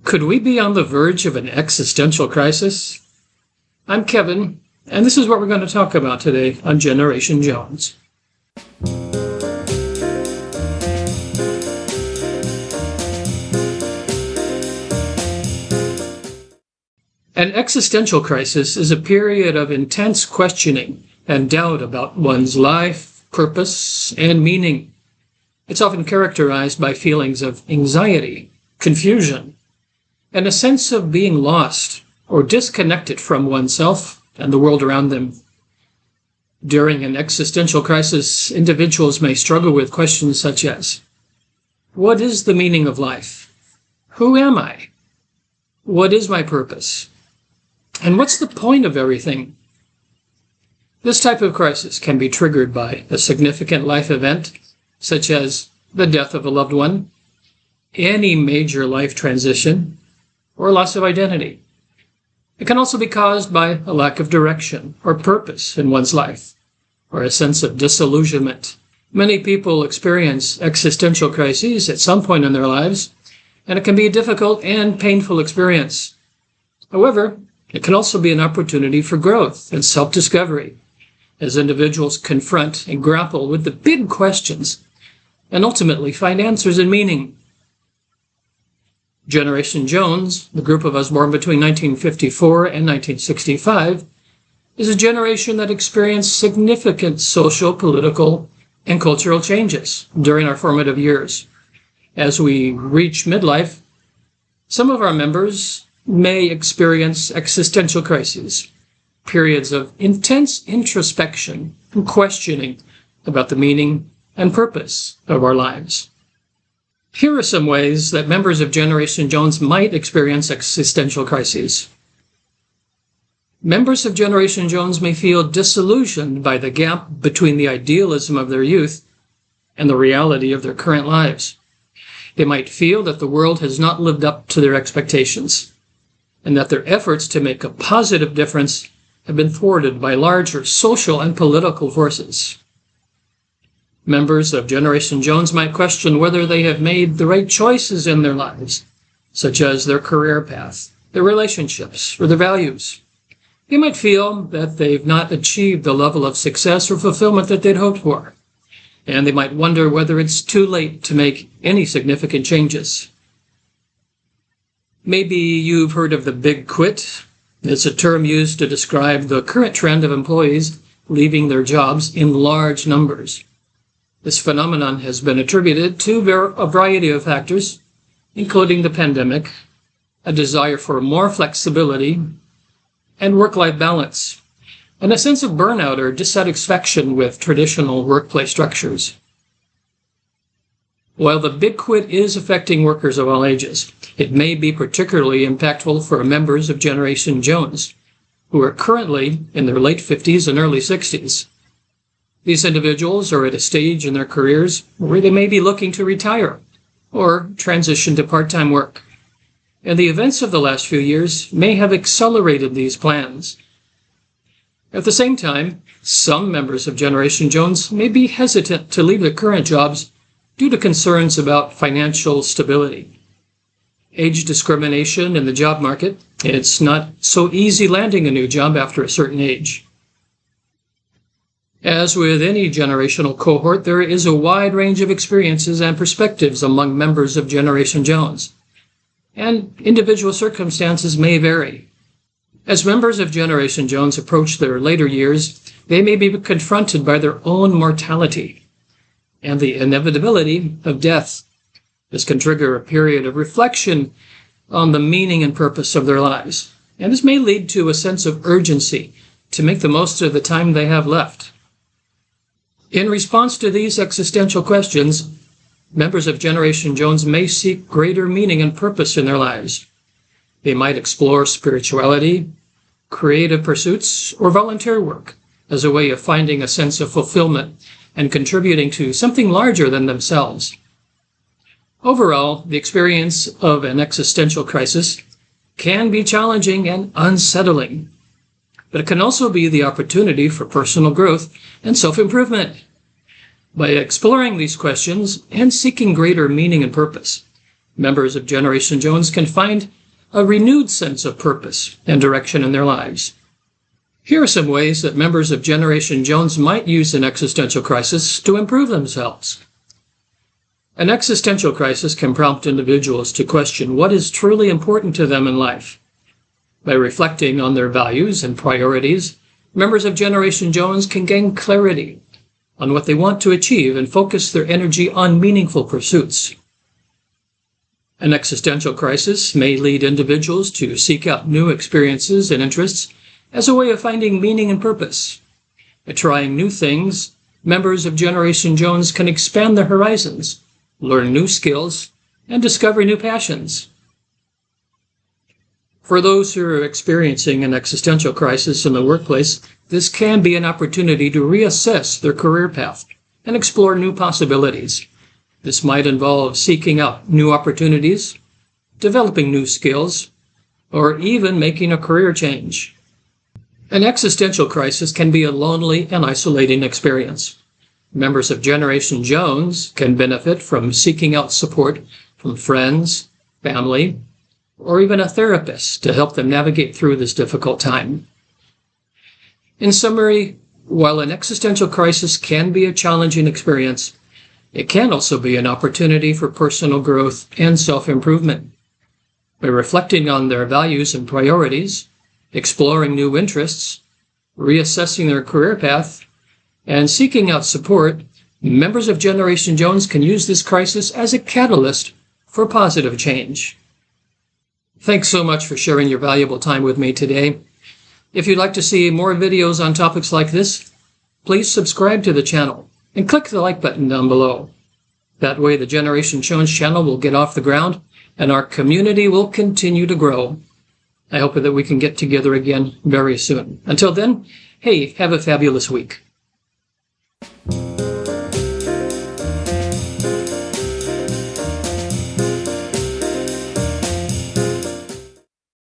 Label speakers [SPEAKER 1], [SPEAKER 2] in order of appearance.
[SPEAKER 1] Could we be on the verge of an existential crisis? I'm Kevin, and this is what we're going to talk about today on Generation Jones. An existential crisis is a period of intense questioning and doubt about one's life, purpose, and meaning. It's often characterized by feelings of anxiety, confusion, and a sense of being lost or disconnected from oneself and the world around them. During an existential crisis, individuals may struggle with questions such as, what is the meaning of life? Who am I? What is my purpose? And what's the point of everything? This type of crisis can be triggered by a significant life event, such as the death of a loved one, any major life transition, or loss of identity. It can also be caused by a lack of direction or purpose in one's life, or a sense of disillusionment. Many people experience existential crises at some point in their lives, and it can be a difficult and painful experience. However, it can also be an opportunity for growth and self-discovery as individuals confront and grapple with the big questions and ultimately find answers and meaning. Generation Jones, the group of us born between 1954 and 1965, is a generation that experienced significant social, political, and cultural changes during our formative years. As we reach midlife, some of our members may experience existential crises, periods of intense introspection and questioning about the meaning and purpose of our lives. Here are some ways that members of Generation Jones might experience existential crises. Members of Generation Jones may feel disillusioned by the gap between the idealism of their youth and the reality of their current lives. They might feel that the world has not lived up to their expectations, and that their efforts to make a positive difference have been thwarted by larger social and political forces. Members of Generation Jones might question whether they have made the right choices in their lives, such as their career path, their relationships, or their values. They might feel that they've not achieved the level of success or fulfillment that they'd hoped for, and they might wonder whether it's too late to make any significant changes. Maybe you've heard of the Big Quit. It's a term used to describe the current trend of employees leaving their jobs in large numbers. This phenomenon has been attributed to a variety of factors, including the pandemic, a desire for more flexibility, and work-life balance, and a sense of burnout or dissatisfaction with traditional workplace structures. While the Big Quit is affecting workers of all ages, it may be particularly impactful for members of Generation Jones, who are currently in their late 50s and early 60s. These individuals are at a stage in their careers where they may be looking to retire or transition to part-time work, and the events of the last few years may have accelerated these plans. At the same time, some members of Generation Jones may be hesitant to leave their current jobs due to concerns about financial stability. Age discrimination in the job market, it's not so easy landing a new job after a certain age. As with any generational cohort, there is a wide range of experiences and perspectives among members of Generation Jones, and individual circumstances may vary. As members of Generation Jones approach their later years, they may be confronted by their own mortality and the inevitability of death. This can trigger a period of reflection on the meaning and purpose of their lives, and this may lead to a sense of urgency to make the most of the time they have left. In response to these existential questions, members of Generation Jones may seek greater meaning and purpose in their lives. They might explore spirituality, creative pursuits, or volunteer work as a way of finding a sense of fulfillment and contributing to something larger than themselves. Overall, the experience of an existential crisis can be challenging and unsettling, but it can also be the opportunity for personal growth and self-improvement. By exploring these questions and seeking greater meaning and purpose, members of Generation Jones can find a renewed sense of purpose and direction in their lives. Here are some ways that members of Generation Jones might use an existential crisis to improve themselves. An existential crisis can prompt individuals to question what is truly important to them in life. By reflecting on their values and priorities, members of Generation Jones can gain clarity on what they want to achieve and focus their energy on meaningful pursuits. An existential crisis may lead individuals to seek out new experiences and interests as a way of finding meaning and purpose. By trying new things, members of Generation Jones can expand their horizons, learn new skills, and discover new passions. For those who are experiencing an existential crisis in the workplace, this can be an opportunity to reassess their career path and explore new possibilities. This might involve seeking out new opportunities, developing new skills, or even making a career change. An existential crisis can be a lonely and isolating experience. Members of Generation Jones can benefit from seeking out support from friends, family, or even a therapist to help them navigate through this difficult time. In summary, while an existential crisis can be a challenging experience, it can also be an opportunity for personal growth and self-improvement. By reflecting on their values and priorities, exploring new interests, reassessing their career path, and seeking out support, members of Generation Jones can use this crisis as a catalyst for positive change. Thanks so much for sharing your valuable time with me today. If you'd like to see more videos on topics like this, please subscribe to the channel and click the like button down below. That way the Generation Jones channel will get off the ground and our community will continue to grow. I hope that we can get together again very soon. Until then, hey, have a fabulous week.